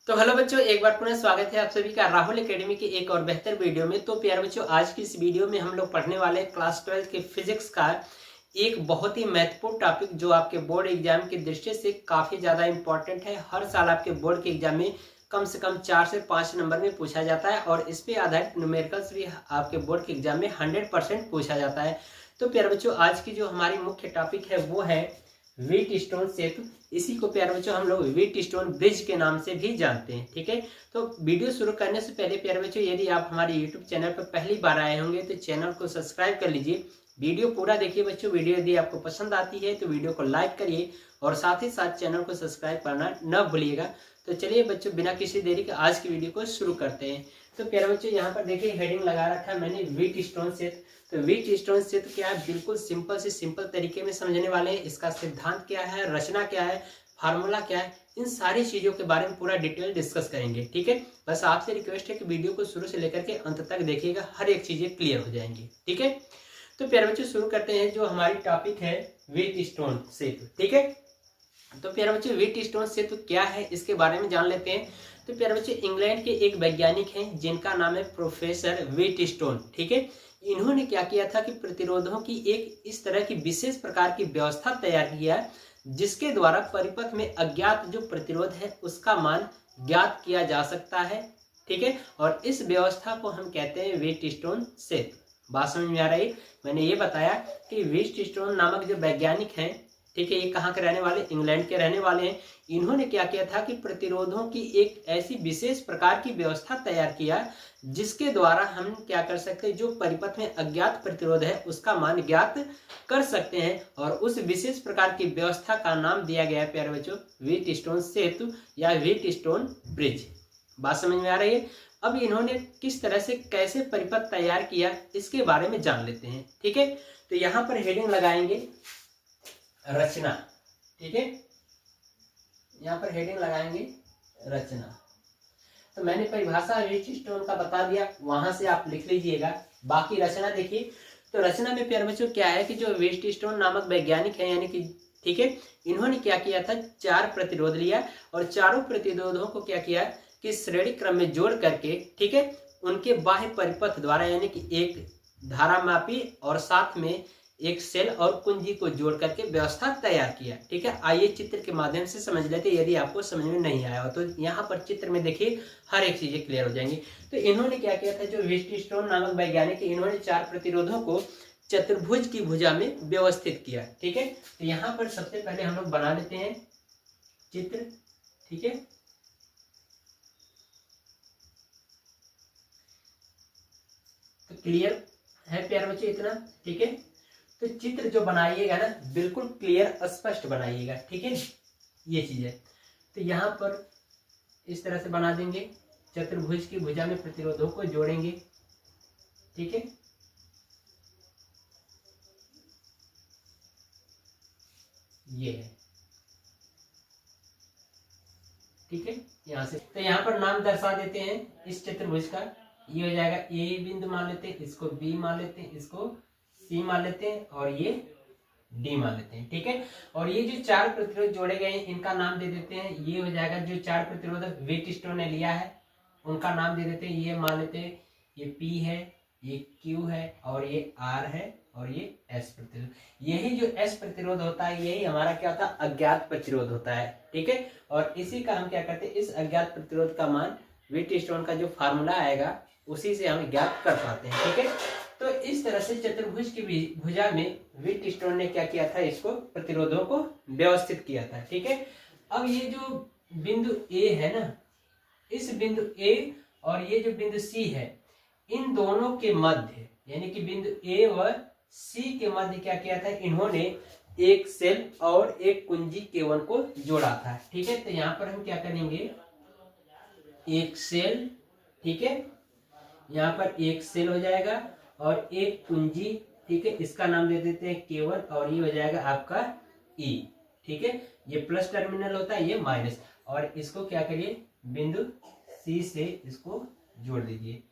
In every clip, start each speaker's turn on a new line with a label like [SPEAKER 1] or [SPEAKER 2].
[SPEAKER 1] तो हेलो बच्चों, एक बार पुनः स्वागत है आप सभी का राहुल एकेडमी के एक और बेहतर वीडियो में। तो प्यारे बच्चों, आज की इस वीडियो में हम लोग पढ़ने वाले हैं क्लास 12 के फिजिक्स का एक बहुत ही महत्वपूर्ण टॉपिक जो आपके बोर्ड एग्जाम की दृष्टि से काफ़ी ज़्यादा इंपॉर्टेंट है। हर साल आपके बोर्ड के एग्जाम में कम से कम 4 से 5 नंबर में पूछा जाता है और इस पर आधारित न्यूमेरिकल्स भी आपके बोर्ड के एग्जाम में 100% पूछा जाता है। तो प्यारे बच्चों, आज की जो हमारी मुख्य टॉपिक है वो है व्हीटस्टोन सेतु। इसी को प्यारे बच्चों हम लोग व्हीटस्टोन ब्रिज के नाम से भी जानते हैं। ठीक है, तो वीडियो शुरू करने से पहले प्यारे बच्चों, यदि आप हमारे यूट्यूब चैनल पर पहली बार आए होंगे तो चैनल को सब्सक्राइब कर लीजिए। वीडियो पूरा देखिए बच्चों। वीडियो यदि आपको पसंद आती है तो वीडियो को लाइक करिए और साथ ही साथ चैनल को सब्सक्राइब करना न भूलिएगा। तो चलिए बच्चों, बिना किसी देरी के आज की वीडियो को शुरू करते हैं। तो प्यारे बच्चों, यहाँ पर देखिए हेडिंग लगा रखा है मैंने व्हीटस्टोन सेतु। तो व्हीटस्टोन सेतु क्या है, बिल्कुल सिंपल से सिंपल तरीके में समझने वाले हैं। इसका सिद्धांत क्या है, रचना क्या है, फार्मूला क्या है, इन सारी चीजों के बारे में पूरा डिटेल डिस्कस करेंगे। ठीक है, बस आपसे रिक्वेस्ट है कि वीडियो को शुरू से लेकर के अंत तक देखिएगा, हर एक चीजें क्लियर हो जाएंगी। ठीक है, तो प्यारे बच्चों शुरू करते हैं। जो हमारी टॉपिक है व्हीटस्टोन सेतु। ठीक है, तो प्यारे बच्चों व्हीटस्टोन सेतु क्या है इसके बारे में जान लेते हैं। तो प्यारे बच्चों, इंग्लैंड के एक वैज्ञानिक हैं जिनका नाम है प्रोफेसर व्हीटस्टोन। ठीक है, इन्होंने क्या किया था कि प्रतिरोधों की एक इस तरह की विशेष प्रकार की व्यवस्था तैयार किया जिसके द्वारा परिपथ में अज्ञात जो प्रतिरोध है उसका मान ज्ञात किया जा सकता है। ठीक है, और इस व्यवस्था को हम कहते हैं व्हीटस्टोन सेतु। बात समझ में आ रही है? मैंने ये बताया कि व्हीटस्टोन नामक जो वैज्ञानिक हैं, ठीक है, ये कहाँ के रहने वाले, इंग्लैंड के रहने वाले हैं। इन्होंने क्या किया था कि प्रतिरोधों की एक ऐसी विशेष प्रकार की व्यवस्था तैयार किया जिसके द्वारा हम क्या कर सकते हैं, जो परिपथ में अज्ञात प्रतिरोध है उसका मान ज्ञात कर सकते हैं। और उस विशेष प्रकार की व्यवस्था का नाम दिया गया है प्यारे बच्चों व्हीटस्टोन सेतु या व्हीटस्टोन ब्रिज। बात समझ में आ रही है? अब इन्होंने किस तरह से कैसे परिपथ तैयार किया इसके बारे में जान लेते हैं। ठीक है, तो यहाँ पर हेडिंग लगाएंगे रचना। ठीक है, यहाँ पर हेडिंग लगाएंगे रचना। तो मैंने परिभाषा व्हीटस्टोन का बता दिया, वहां से आप लिख लीजिएगा। बाकी रचना देखिए। तो रचना में प्यारे बच्चों क्या है कि जो व्हीटस्टोन नामक वैज्ञानिक है, यानी कि ठीक है, इन्होंने क्या किया था, 4 प्रतिरोध लिया और चारों प्रतिरोधों को क्या किया कि श्रेणी क्रम में जोड़ करके, ठीक है, उनके बाह्य परिपथ द्वारा यानी कि एक धारामापी और साथ में एक सेल और कुंजी को जोड़ करके व्यवस्था तैयार किया। ठीक है, आइए चित्र के माध्यम से समझ लेते हैं, यदि आपको समझ में नहीं आया हो तो यहाँ पर चित्र में देखिए हर एक चीजें क्लियर हो जाएंगी। तो इन्होंने क्या किया था, जो व्हीटस्टोन नामक वैज्ञानिक है, इन्होंने 4 प्रतिरोधों को चतुर्भुज की भुजा में व्यवस्थित किया। ठीक है, तो यहाँ पर सबसे पहले हम लोग बना लेते हैं चित्र। ठीक है, तो क्लियर है प्यारे बच्चे इतना? ठीक है, तो चित्र जो बनाइएगा ना बिल्कुल क्लियर स्पष्ट बनाइएगा। ठीक है, ये चीज है। तो यहाँ पर इस तरह से बना देंगे, चतुर्भुज की भुजा में प्रतिरोधों को जोड़ेंगे। ठीक है, ये है। ठीक है, यहाँ से तो यहाँ पर नाम दर्शा देते हैं इस चतुर्भुज का। ये हो जाएगा ए बिंदु मान लेते हैं, इसको बी मान लेते हैं, इसको सी मान लेते हैं और ये डी मान लेते हैं। ठीक है, और ये जो 4 प्रतिरोध जोड़े गए हैं इनका नाम दे देते हैं। ये हो जाएगा जो 4 प्रतिरोध व्हीटस्टोन ने लिया है उनका नाम दे देते हैं। ये मान लेते हैं, ये P है, ये Q है और ये R है और ये S प्रतिरोध। यही जो S प्रतिरोध होता है यही हमारा क्या होता है, अज्ञात प्रतिरोध होता है। ठीक है, और इसी का हम क्या करते हैं, इस अज्ञात प्रतिरोध का मान व्हीटस्टोन का जो फार्मूला आएगा उसी से हम ज्ञात कर पाते हैं। ठीक है, तो इस तरह से चतुर्भुज की भुजा में व्हीटस्टोन ने क्या किया था, इसको प्रतिरोधों को व्यवस्थित किया था। ठीक है, अब ये जो बिंदु A है ना, इस बिंदु A और ये जो बिंदु C है, इन दोनों के मध्य यानी कि बिंदु A व C के मध्य क्या किया था, इन्होंने एक सेल और एक कुंजी K1 को जोड़ा था। ठीक है, तो यहाँ पर हम क्या करेंगे, एक सेल, ठीक है, यहाँ पर एक सेल हो जाएगा और एक कुंजी। ठीक है, इसका नाम दे देते हैं K1 और ये हो जाएगा आपका E। ठीक है, ये प्लस टर्मिनल होता है, ये माइनस, और इसको क्या करिए, बिंदु C से इसको जोड़ दीजिए।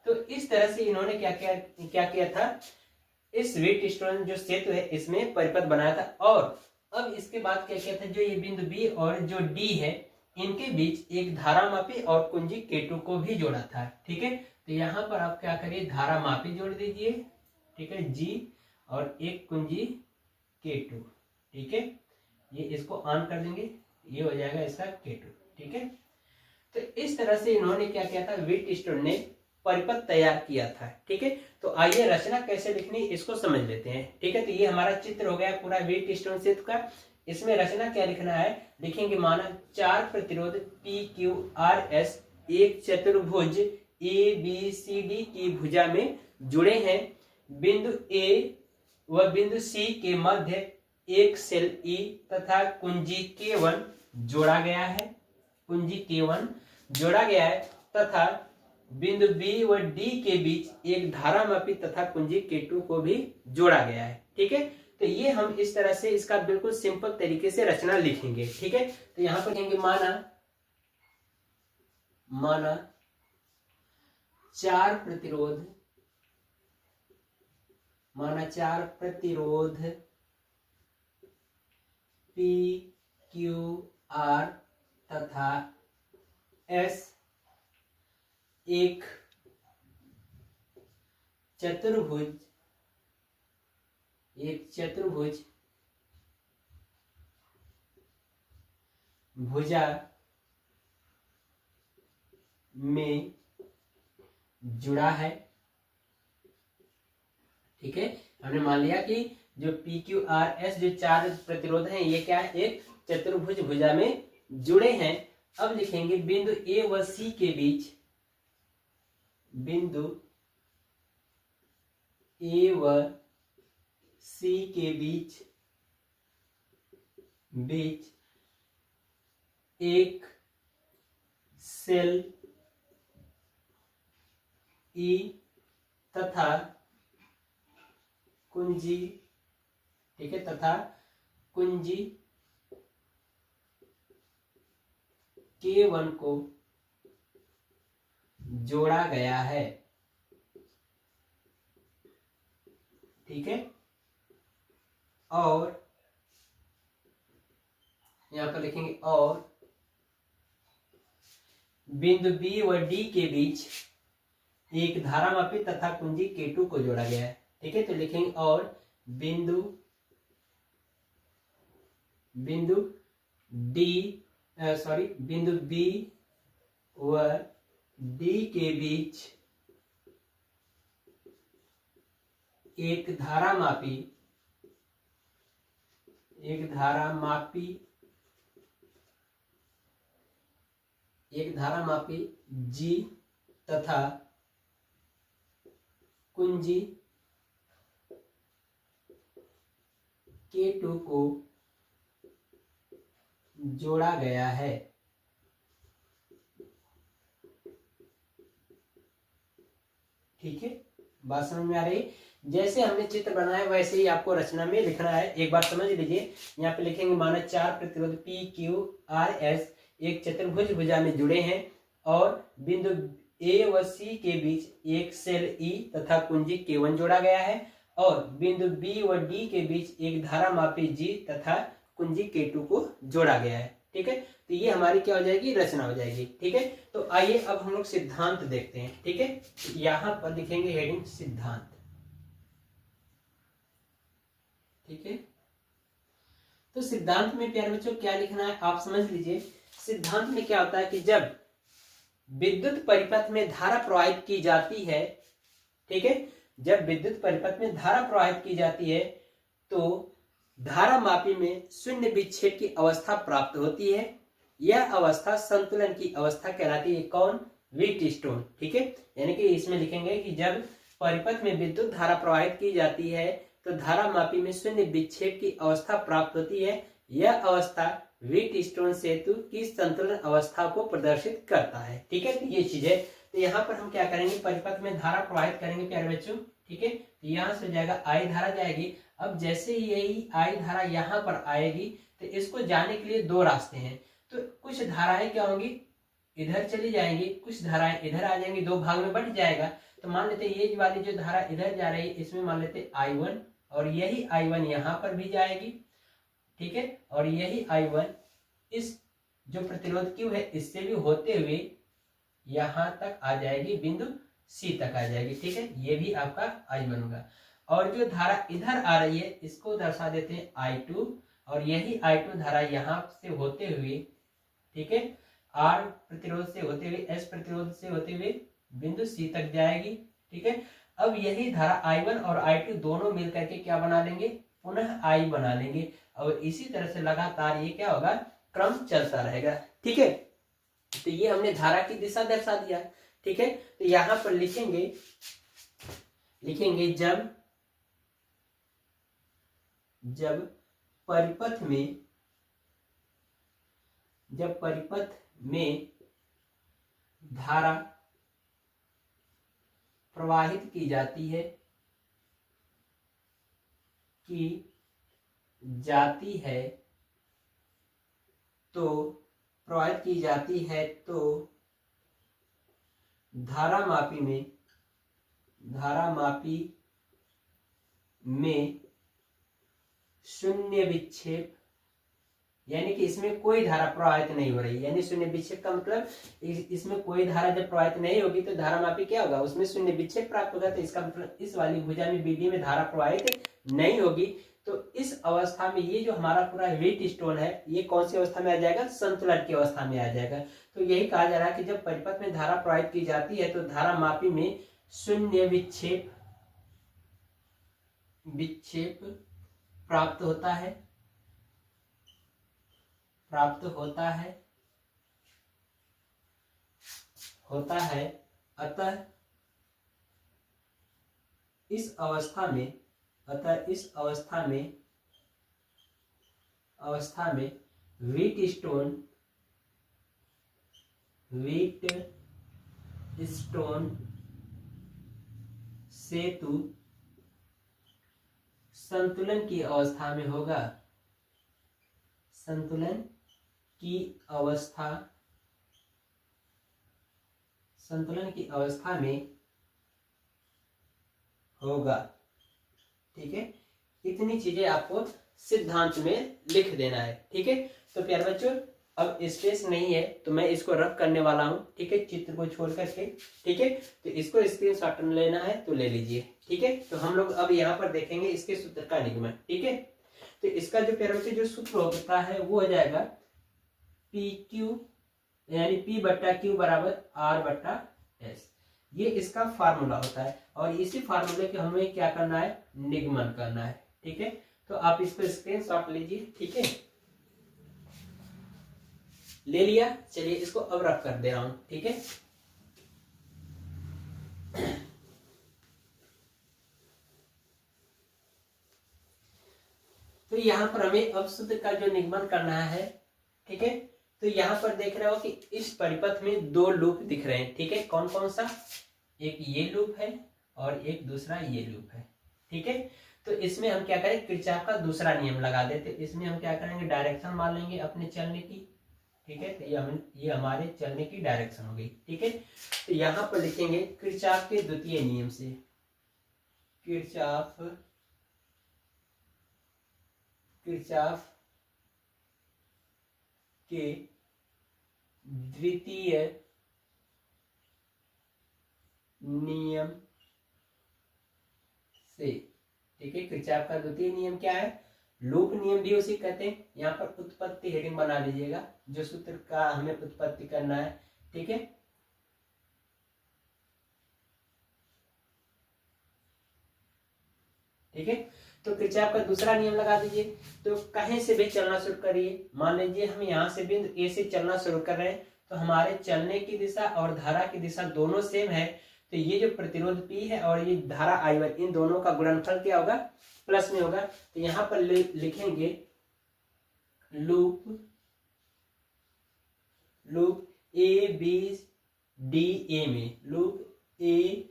[SPEAKER 1] तो इस तरह से इन्होंने क्या किया था, इस व्हीटस्टोन जो सेतु है इसमें परिपथ बनाया था। और अब इसके बाद क्या किया था, जो ये बिंदु B और जो D है इनके बीच एक धारामापी और कुंजी K2 को भी जोड़ा था। ठीक है, तो यहाँ पर आप क्या करिए, धारामापी जोड़ दीजिए, ठीक है, G, और एक कुंजी K2। ठीक है, ये इसको ऑन कर देंगे, ये हो जाएगा इसका K2। ठीक है, तो इस तरह से इन्होंने क्या किया था, व्हीटस्टोन ने परिपथ तैयार किया था। ठीक है, तो आइए रचना कैसे लिखनी इसको समझ लेते हैं। ठीक है, तो ये हमारा चित्र हो गया पूरा व्हीटस्टोन सेतु का। इसमें रचना क्या लिखना है, लिखेंगे माना 4 प्रतिरोध PQRS एक चतुर्भुज ABCD की भुजा में जुड़े हैं। बिंदु A व बिंदु C के मध्य एक सेल E तथा कुंजी K1 जोड़ा गया है, कुंजी K1 जोड़ा गया है, तथा बिंदु B व D के बीच एक धारामापी तथा कुंजी K2 को भी जोड़ा गया है। ठीक है, तो ये हम इस तरह से इसका बिल्कुल सिंपल तरीके से रचना लिखेंगे। ठीक है, तो यहां पर लिखेंगे माना 4 प्रतिरोध, माना 4 प्रतिरोध PQR तथा S एक चतुर्भुज भुजा में जुड़ा है। ठीक है, हमने मान लिया कि जो PQRS जो 4 प्रतिरोध हैं ये क्या है, एक चतुर्भुज भुजा में जुड़े हैं। अब लिखेंगे बिंदु A व C के बीच, बिंदु A व C के बीच एक सेल E तथा कुंजी, ठीक है, तथा कुंजी K1 को जोड़ा गया है। ठीक है, और यहां पर लिखेंगे और बिंदु B व D के बीच एक धारामापी तथा कुंजी K2 को जोड़ा गया है। ठीक है, तो लिखेंगे और बिंदु B व D के बीच एक धारामापी G तथा कुंजी K2 को जोड़ा गया है। ठीक है, बात समझ में आ रही? जैसे हमने चित्र बनाया वैसे ही आपको रचना में लिखना है। एक बार समझ लीजिए, यहाँ पे लिखेंगे माना 4 प्रतिरोध PQRS एक चतुर्भुज भुजा में जुड़े हैं और बिंदु A व C के बीच एक सेल E तथा कुंजी K1 जोड़ा गया है और बिंदु B व D के बीच एक धारामापी G तथा कुंजी K2 को जोड़ा गया है। ठीक है, तो ये हमारी क्या हो जाएगी, रचना हो जाएगी। ठीक है, तो आइए अब हम लोग सिद्धांत देखते हैं। ठीक है, यहां पर लिखेंगे हेडिंग सिद्धांत। ठीक है, तो सिद्धांत में प्यारे बच्चों क्या लिखना है आप समझ लीजिए। सिद्धांत में क्या होता है कि जब विद्युत परिपथ में धारा प्रवाहित की जाती है, ठीक है, जब विद्युत परिपथ में धारा प्रवाहित की जाती है तो धारामापी में शून्य विक्षेप की अवस्था प्राप्त होती है। यह अवस्था संतुलन की अवस्था कहलाती है। कौन? व्हीटस्टोन। ठीक है, यानी कि इसमें लिखेंगे कि जब परिपथ में विद्युत धारा प्रवाहित की जाती है तो धारामापी में शून्य विक्षेप की अवस्था प्राप्त होती है। यह अवस्था व्हीटस्टोन सेतु की संतुलन अवस्था को प्रदर्शित करता है। ठीक है, तो ये चीज है। तो यहाँ पर हम क्या करेंगे, परिपथ में धारा प्रवाहित करेंगे प्यारे बच्चों। ठीक है, तो यहाँ से जाएगा आई धारा जाएगी। अब जैसे यही आई धारा यहाँ पर आएगी तो इसको जाने के लिए दो रास्ते हैं। तो कुछ धाराएं क्या होंगी, इधर चली जाएंगी, कुछ धाराएं इधर आ जाएंगी, दो भाग में बट जाएगा। तो मान लेते ये वाली जो धारा इधर जा रही है इसमें मान लेते I1 और यही I1 यहाँ पर भी जाएगी। ठीक है, और यही I1 इस जो प्रतिरोध Q है इससे भी होते हुए यहां तक आ जाएगी, बिंदु C तक आ जाएगी। ठीक है, ये भी आपका I1 होगा। और जो धारा इधर आ रही है इसको दर्शा देते हैं I2, और यही I2 धारा यहाँ से होते हुए, ठीक है, R प्रतिरोध से होते हुए, S प्रतिरोध से होते हुए बिंदु C तक जाएगी। ठीक है, अब यही धारा I1 और I2 दोनों मिलकर के क्या बना लेंगे, पुनः I बना लेंगे, और इसी तरह से लगातार ये क्या होगा, क्रम चलता रहेगा। ठीक है, तो ये हमने धारा की दिशा दर्शा दिया। ठीक है, तो यहां पर लिखेंगे जब परिपथ में धारा प्रवाहित की जाती है तो धारा मापी में शून्य विक्षेप, यानी कि इसमें कोई धारा प्रवाहित नहीं हो रही, यानी शून्य विक्षेप का मतलब इसमें कोई धारा जब प्रवाहित नहीं होगी तो धारा मापी क्या होगा, उसमें शून्य विक्षेप प्राप्त होगा। तो इसका मतलब इस वाली भुजा में BD में धारा प्रवाहित नहीं होगी। तो इस अवस्था में ये जो हमारा पूरा व्हीट स्टोन है ये कौन सी अवस्था में आ जाएगा, संतुलन की अवस्था में आ जाएगा। तो यही कहा जा रहा है कि जब परिपथ में धारा प्रवाहित की जाती है तो धारा मापी में शून्य विक्षेप प्राप्त होता है। अतः इस अवस्था में व्हीट स्टोन सेतु संतुलन की अवस्था में होगा, संतुलन की अवस्था में होगा। ठीक है, इतनी चीजें आपको सिद्धांत में लिख देना है। ठीक है, तो प्यारे बच्चों अब स्पेस नहीं है तो मैं इसको रफ करने वाला हूं। ठीक है, चित्र को छोड़ करके। ठीक है, तो इसको स्क्रीनशॉट लेना है तो ले लीजिए। ठीक है, तो हम लोग अब यहाँ पर देखेंगे इसके सूत्र का निगमन। ठीक है, तो इसका जो प्यारे बच्चों जो सूत्र होता है वो हो जाएगा PQ यानी P/Q बराबर R/S। ये इसका फार्मूला होता है और इसी फार्मूले के हमें क्या करना है, निगमन करना है। ठीक है, तो आप इसको स्क्रीनशॉट लीजिए। ठीक है, ले लिया। चलिए इसको अब रफ कर दे रहा हूं। ठीक है, तो यहां पर हमें अब सूत्र का जो निगमन करना है। ठीक है, तो यहां पर देख रहे हो कि इस परिपथ में दो लूप दिख रहे हैं। ठीक है, कौन कौन सा, एक ये लूप है और एक दूसरा ये लूप है। ठीक है, तो इसमें हम क्या करें, किरचॉफ का दूसरा नियम लगा देते। इसमें हम क्या करेंगे, डायरेक्शन मान लेंगे अपने चलने की। ठीक है, तो ये हमारे चलने की डायरेक्शन हो गई। ठीक है, तो यहां पर लिखेंगे किरचॉफ के द्वितीय नियम से, किरचॉफ के द्वितीय नियम से। ठीक है, किरचॉफ का द्वितीय नियम क्या है, लूप नियम भी उसी कहते हैं। यहाँ पर उत्पत्ति हेडिंग बना लीजिएगा, जो सूत्र का हमें उत्पत्ति करना है। ठीक है, ठीक है, तो किरचॉफ का दूसरा नियम लगा दीजिए। तो कहीं से भी चलना शुरू करिए। मान लीजिए हम यहाँ से बिंदु ए से चलना शुरू कर रहे हैं, तो हमारे चलने की दिशा और धारा की दिशा दोनों सेम है। तो ये जो प्रतिरोध P है और ये धारा I1, इन दोनों का गुणनफल क्या होगा, प्लस में होगा। तो यहाँ पर लिखेंगे loop A B D A में, loop A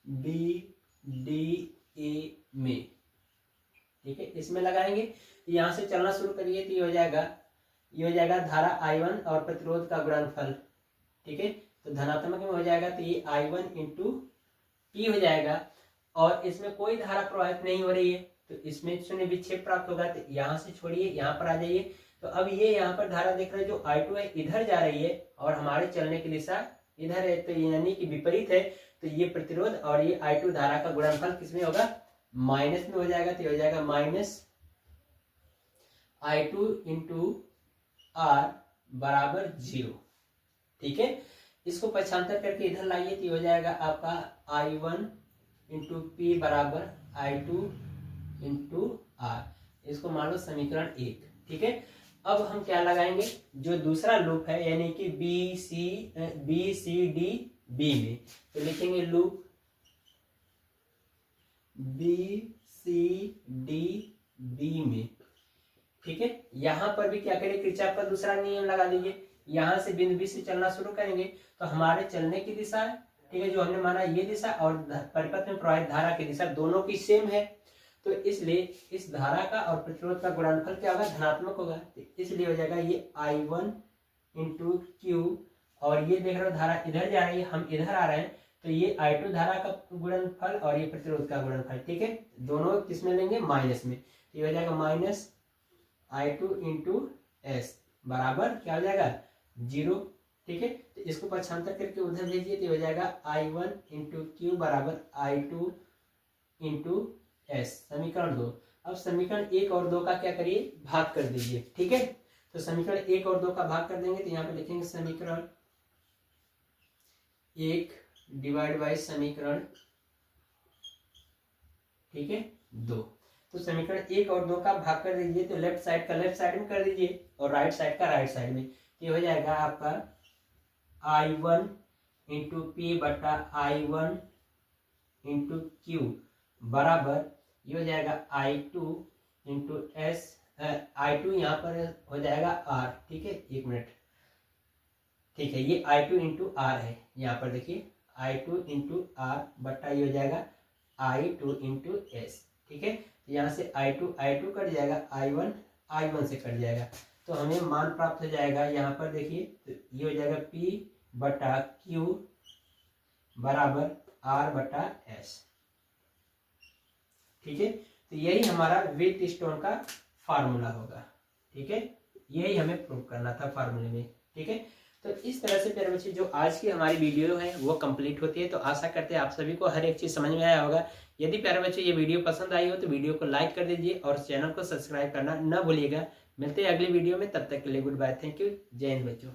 [SPEAKER 1] B D A में। ठीक है, इसमें लगाएंगे। यहां से चलना शुरू करिए तो ये हो जाएगा धारा I1 और प्रतिरोध का गुणनफल। ठीक है, तो धनात्मक में हो जाएगा तो ये I1 इंटू P हो जाएगा। और इसमें कोई धारा प्रवाहित नहीं हो रही है तो इसमें शून्य विक्षेप प्राप्त होगा। तो यहाँ से छोड़िए, यहाँ पर आ जाइए। तो अब ये यहाँ पर धारा देख रहे हैं जो I2 है इधर जा रही है और हमारे चलने की दिशा इधर है, तो यानी कि विपरीत है। तो ये प्रतिरोध और ये I2 धारा का गुणनफल किसमें होगा, माइनस में हो जाएगा। तो ये हो जाएगा माइनस I2 इंटू R बराबर 0। ठीक है, इसको पक्षांतर करके इधर लाइए तो हो जाएगा आपका I1 इंटू पी बराबर I2 इंटू R। इसको मान लो समीकरण 1। ठीक है, अब हम क्या लगाएंगे, जो दूसरा लूप है यानी कि बी सी डी बी में, तो लिखेंगे loop b c d b में। ठीक है, यहां पर भी क्या करें, किरचॉफ का दूसरा नियम लगा लीजिए। यहां से बिंदु बी से चलना शुरू करेंगे तो हमारे चलने की दिशा, ठीक है, जो हमने माना ये दिशा और परिपथ में प्रवाहित धारा की दिशा दोनों की सेम है। तो इसलिए इस धारा का और प्रतिरोध का गुणनफल क्या होगा, धनात्मक होगा। तो इसलिए हो जाएगा ये I1 इंटू क्यू, और ये देख रहे हो धारा इधर जा रही है, हम इधर आ रहे हैं, तो ये I2 धारा का गुणनफल और ये प्रतिरोध का गुणनफल। ठीक है, दोनों किसमें लेंगे, माइनस में। तो ये हो जाएगा माइनस I2 इंटू एस बराबर क्या हो जाएगा, 0। ठीक है, तो इसको पक्षांतर करके उधर भेजिए तो हो जाएगा I1 इंटू क्यू बराबर I2 इंटू एस, समीकरण 2। अब समीकरण 1 और 2 का क्या करिए, भाग कर दीजिए। ठीक है, तो समीकरण 1 और 2 का भाग कर देंगे तो यहाँ पे लिखेंगे समीकरण 1 डिवाइड बाई समीकरण, ठीक है, 2। तो समीकरण 1 और 2 का भाग कर दीजिए तो लेफ्ट साइड का लेफ्ट साइड में कर दीजिए और राइट साइड का राइट साइड में। ये हो जाएगा आपका I1 इंटू पी बटा I1 इंटू क्यू बराबर, ये हो जाएगा I2 इंटू एस, I2 यहाँ पर हो जाएगा R। ठीक है, 1 मिनट। ठीक है, ये I2 इंटू R है, यहाँ पर देखिए I2 इंटू R बटा ये हो जाएगा I2 इंटू एस। ठीक है, यहाँ से I2 कट जाएगा, I1 से कट जाएगा, तो हमें मान प्राप्त हो जाएगा। यहाँ पर देखिए तो ये हो जाएगा P बटा Q बराबर R बटा S। ठीक है, तो यही हमारा व्हीटस्टोन का फार्मूला होगा। ठीक है, यही हमें प्रूव करना था फार्मूले में। ठीक है, तो इस तरह से प्यारे बच्चे जो आज की हमारी वीडियो है वो कंप्लीट होती है। तो आशा करते हैं आप सभी को हर एक चीज़ समझ में आया होगा। यदि प्यारे बच्चे ये वीडियो पसंद आई हो तो वीडियो को लाइक कर दीजिए और चैनल को सब्सक्राइब करना न भूलिएगा। मिलते हैं अगली वीडियो में, तब तक के लिए गुड बाय, थैंक यू, जय हिंद बच्चों।